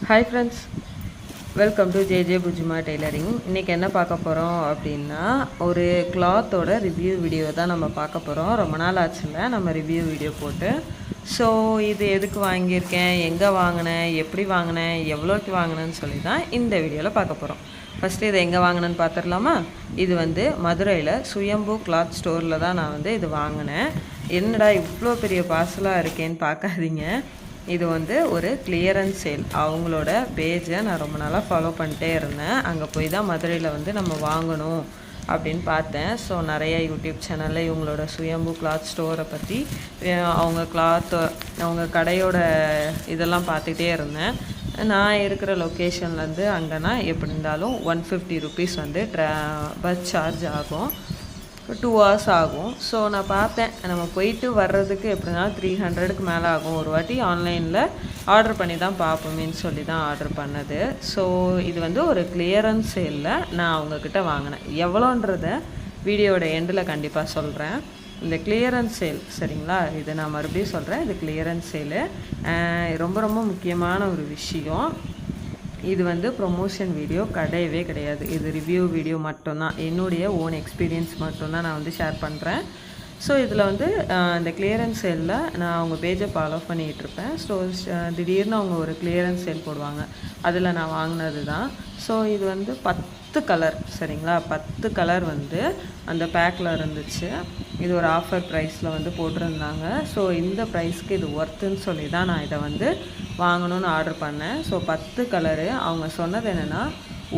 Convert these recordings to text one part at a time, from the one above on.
Hi friends, welcome to JJ Bujima Tailoring. இன்னைக்கு என்ன பார்க்க போறோம் அப்படினா ஒரு cloth-ஓட ரிவ்யூ வீடியோ தான் நம்ம பார்க்க போறோம். ரொம்ப நாள் ஆச்சுல நம்ம ரிவ்யூ வீடியோ போட்டு. சோ இது எதுக்கு வாங்கியிருக்கேன், எங்க வாங்குனேன், எப்படி வாங்குனேன், எவ்வளவுக்கு வாங்குனேன்னு சொல்லி தான் இந்த வீடியோல பார்க்க போறோம். ஃபர்ஸ்ட் இது எங்க வாங்குனேன்னு பாத்துறலாமா? இது வந்து மதுரையில சுயம்பு கிளாத் ஸ்டோர்ல தான் நான் வந்து இது வாங்குனேன். என்னடா இவ்ளோ பெரிய பார்சலா இருக்கேன்னு பார்க்காதீங்க. இது வந்து ஒரு கிளியரன்ஸ் சேல். அவங்களோட பேஜை நான் ரொம்ப நாளாக ஃபாலோ பண்ணிட்டே இருந்தேன். அங்கே போய் தான் மதுரையில் வந்து நம்ம வாங்கணும் அப்படின்னு பார்த்தேன். ஸோ நிறைய யூடியூப் சேனலில் இவங்களோட சுயம்பு கிளாத் ஸ்டோரை பற்றி அவங்க கடையோட இதெல்லாம் பார்த்துக்கிட்டே இருந்தேன். நான் இருக்கிற லொக்கேஷன்லேருந்து அங்கேனா எப்படி இருந்தாலும் 150 ருபீஸ் வந்து பஸ் சார்ஜ் ஆகும். 2 hours ஆகும். ஸோ நான் பார்த்தேன் நம்ம போயிட்டு வர்றதுக்கு எப்படினாலும் 300க்கு மேலே ஆகும். ஒரு வாட்டி ஆன்லைனில் ஆர்டர் பண்ணி தான் பார்ப்போமேன்னு சொல்லி தான் ஆர்டர் பண்ணது. ஸோ இது வந்து ஒரு கிளியரன்ஸ் சேலில் நான் அவங்கக்கிட்ட வாங்கினேன். எவ்வளோன்றத வீடியோட எண்டில் கண்டிப்பாக சொல்கிறேன். இந்த கிளியரன்ஸ் சேல் சரிங்களா, இது நான் மறுபடியும் சொல்கிறேன். இது கிளியரன்ஸ் சேலு ரொம்ப ரொம்ப முக்கியமான ஒரு விஷயம். இது வந்து ப்ரொமோஷன் வீடியோ கிடையவே கிடையாது. இது ரிவ்யூ வீடியோ மட்டும்தான். என்னுடைய ஓன் எக்ஸ்பீரியன்ஸ் மட்டும்தான் நான் வந்து ஷேர் பண்ணுறேன். ஸோ இதில் வந்து இந்த கிளியரன்ஸ் சேலில் நான் அவங்க பேஜை ஃபாலோ பண்ணிகிட்ருப்பேன். ஸோ திடீர்னு அவங்க ஒரு கிளியரன்ஸ் சேல் போடுவாங்க. அதில் நான் வாங்கினது தான். ஸோ இது வந்து 10 கலர் சரிங்களா, 10 கலர் வந்து அந்த பேக்கில் இருந்துச்சு. இது ஒரு ஆஃபர் ப்ரைஸில் வந்து போட்டிருந்தாங்க. ஸோ இந்த ப்ரைஸ்க்கு இது ஒர்த்துன்னு சொல்லி தான் நான் இதை வந்து வாங்கணும்னு ஆர்டர் பண்ணேன். ஸோ 10 கலரு அவங்க சொன்னது என்னென்னா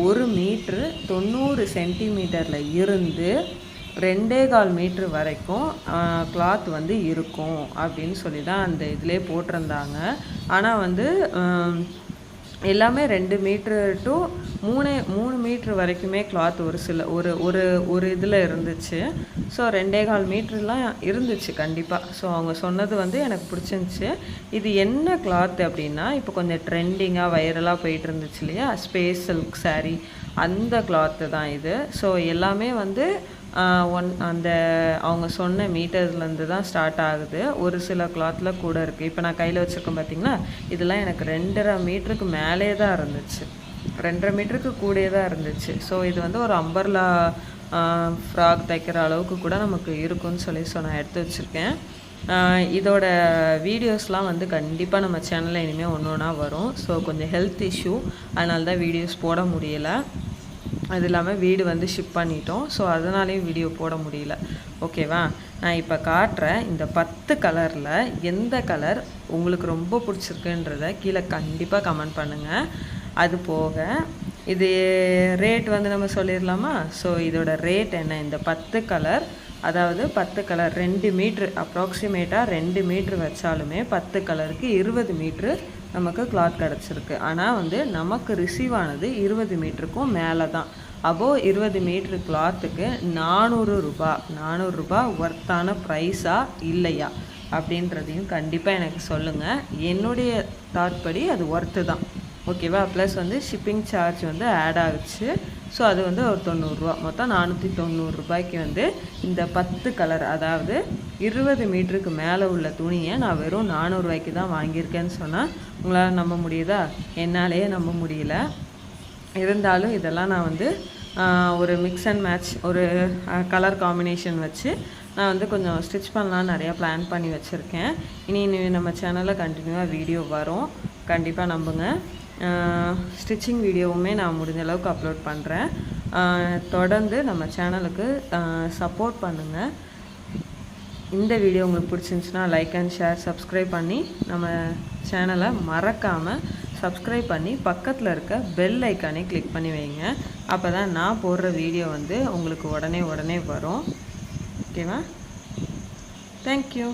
1 மீட்ரு 90 சென்டிமீட்டரில் இருந்து 2.25 மீட்ரு வரைக்கும் கிளாத் வந்து இருக்கும் அப்படின்னு சொல்லி தான் அந்த இதிலே போட்டிருந்தாங்க. ஆனால் வந்து எல்லாமே 2 மீட்ரு டு 3 மீட்ரு வரைக்குமே கிளாத் ஒரு இதில் இருந்துச்சு. ஸோ 2.25 மீட்டர்லாம் இருந்துச்சு கண்டிப்பாக. ஸோ அவங்க சொன்னது வந்து எனக்கு பிடிச்சிருந்துச்சி. இது என்ன கிளாத் அப்படின்னா, இப்போ கொஞ்சம் ட்ரெண்டிங்காக வைரலாக போயிட்டு இருந்துச்சு இல்லையா, ஸ்பேஸ் சில்க் சாரீ, அந்த கிளாத்து தான் இது. ஸோ எல்லாமே வந்து அந்த அவங்க சொன்ன மீட்டர்ஸ்லேருந்து தான் ஸ்டார்ட் ஆகுது. ஒரு சில கிளாத்தில் கூட இருக்குது. இப்போ நான் கையில் வச்சுருக்கேன் பார்த்தீங்களா, இதெல்லாம் எனக்கு 2.5 மீட்டருக்கு மேலே தான் இருந்துச்சு. 2.5 மீட்டருக்கு கூடயே தான் இருந்துச்சு. ஸோ இது வந்து ஒரு அம்பர்லா ஃப்ராக் தைக்கிற அளவுக்கு கூட நமக்கு இருக்குன்னு சொல்லி நான் எடுத்து வச்சுருக்கேன். இதோட வீடியோஸ்லாம் வந்து கண்டிப்பாக நம்ம சேனலில் இனிமேல் ஒன்று ஒன்றா வரும். ஸோ கொஞ்சம் ஹெல்த் இஷ்யூ, அதனால தான் வீடியோஸ் போட முடியலை. அது இல்லாமல் வீடு வந்து ஷிப் பண்ணிட்டோம். ஸோ அதனாலேயும் வீடியோ போட முடியல. ஓகேவா, நான் இப்போ காட்டுறேன். இந்த 10 கலரில் எந்த கலர் உங்களுக்கு ரொம்ப பிடிச்சிருக்குன்றத கீழே கண்டிப்பாக கமெண்ட் பண்ணுங்கள். அது போக இது ரேட் வந்து நம்ம சொல்லிடலாமா? ஸோ இதோட ரேட் என்ன, இந்த 10 கலர் அதாவது 10 கலர் 2 மீட்ரு அப்ராக்சிமேட்டாக 2 மீட்ரு வச்சாலுமே 10 கலருக்கு 20 மீட்ரு நமக்கு கிளாத் கிடச்சிருக்கு. ஆனால் வந்து நமக்கு ரிசீவ் ஆனது 20 மீட்டருக்கும் மேலே தான். அப்போது 20 மீட்ரு கிளாத்துக்கு 400 ரூபா ஒர்த்தான ப்ரைஸா இல்லையா அப்படின்றதையும் கண்டிப்பாக எனக்கு சொல்லுங்கள். என்னுடைய தாட் படி அது ஒர்த்து தான். ஓகேவா, ப்ளஸ் வந்து ஷிப்பிங் சார்ஜ் வந்து ஆட் ஆகுச்சு. ஸோ அது வந்து ஒரு 90 ரூபா, மொத்தம் 490 ரூபாய்க்கு வந்து இந்த 10 கலர் அதாவது 20 மீட்டருக்கு மேலே உள்ள துணியை நான் வெறும் 400 ரூபாய்க்கு தான் வாங்கியிருக்கேன்னு சொன்னால் உங்களால் நம்ப முடியுதா? என்னாலேயே நம்ப முடியல. இருந்தாலும் இதெல்லாம் நான் வந்து ஒரு மிக்ஸ் அண்ட் மேட்ச், ஒரு கலர் காம்பினேஷன் வச்சு நான் வந்து கொஞ்சம் ஸ்டிச் பண்ணலான்னு நிறையா பிளான் பண்ணி வச்சுருக்கேன். இனி நம்ம சேனலில் கண்டினியூவாக வீடியோ வரும், கண்டிப்பாக நம்புங்க. ஸ்டிச்சிங் வீடியோவுமே நான் முடிஞ்ச அளவுக்கு அப்லோட் பண்ணுறேன். தொடர்ந்து நம்ம சேனலுக்கு சப்போர்ட் பண்ணுங்கள். இந்த வீடியோ உங்களுக்கு பிடிச்சிருந்துச்சுன்னா லைக் அண்ட் ஷேர், சப்ஸ்கிரைப் பண்ணி நம்ம சேனலை மறக்காமல் சப்ஸ்கிரைப் பண்ணி பக்கத்தில் இருக்க பெல் ஐக்கானே கிளிக் பண்ணி வைங்க. அப்போ தான் நான் போடுற வீடியோ வந்து உங்களுக்கு உடனே வரும். ஓகேவா, தேங்க்யூ.